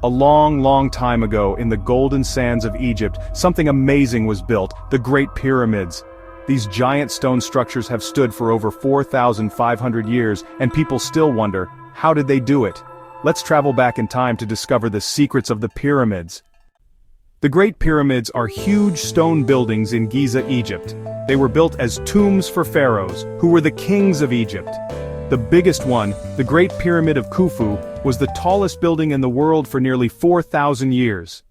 A long, long time ago, in the golden sands of Egypt, something amazing was built, the Great Pyramids. These giant stone structures have stood for over 4,500 years, and people still wonder, how did they do it? Let's travel back in time to discover the secrets of the pyramids. The Great Pyramids are huge stone buildings in Giza, Egypt. They were built as tombs for pharaohs, who were the kings of Egypt. The biggest one, the Great Pyramid of Khufu, was the tallest building in the world for nearly 4,000 years.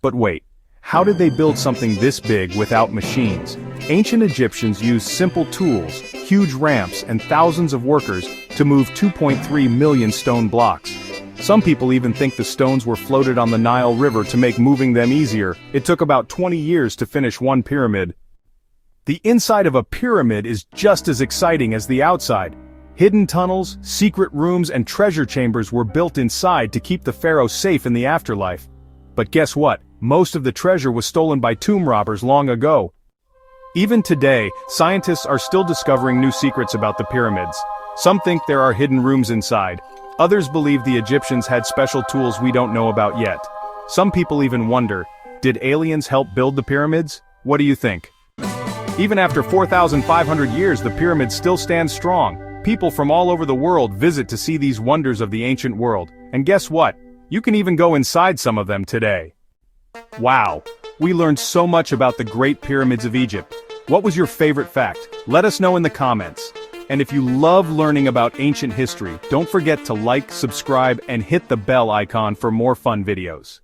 But wait, how did they build something this big without machines? Ancient Egyptians used simple tools, huge ramps, and thousands of workers to move 2.3 million stone blocks. Some people even think the stones were floated on the Nile River to make moving them easier. It took about 20 years to finish one pyramid. The inside of a pyramid is just as exciting as the outside. Hidden tunnels, secret rooms, and treasure chambers were built inside to keep the pharaoh safe in the afterlife. But guess what? Most of the treasure was stolen by tomb robbers long ago. Even today, scientists are still discovering new secrets about the pyramids. Some think there are hidden rooms inside. Others believe the Egyptians had special tools we don't know about yet. Some people even wonder, did aliens help build the pyramids? What do you think? Even after 4,500 years, the pyramids still stand strong. People from all over the world visit to see these wonders of the ancient world. And guess what? You can even go inside some of them today. Wow! We learned so much about the Great Pyramids of Egypt. What was your favorite fact? Let us know in the comments. And if you love learning about ancient history, don't forget to like, subscribe, and hit the bell icon for more fun videos.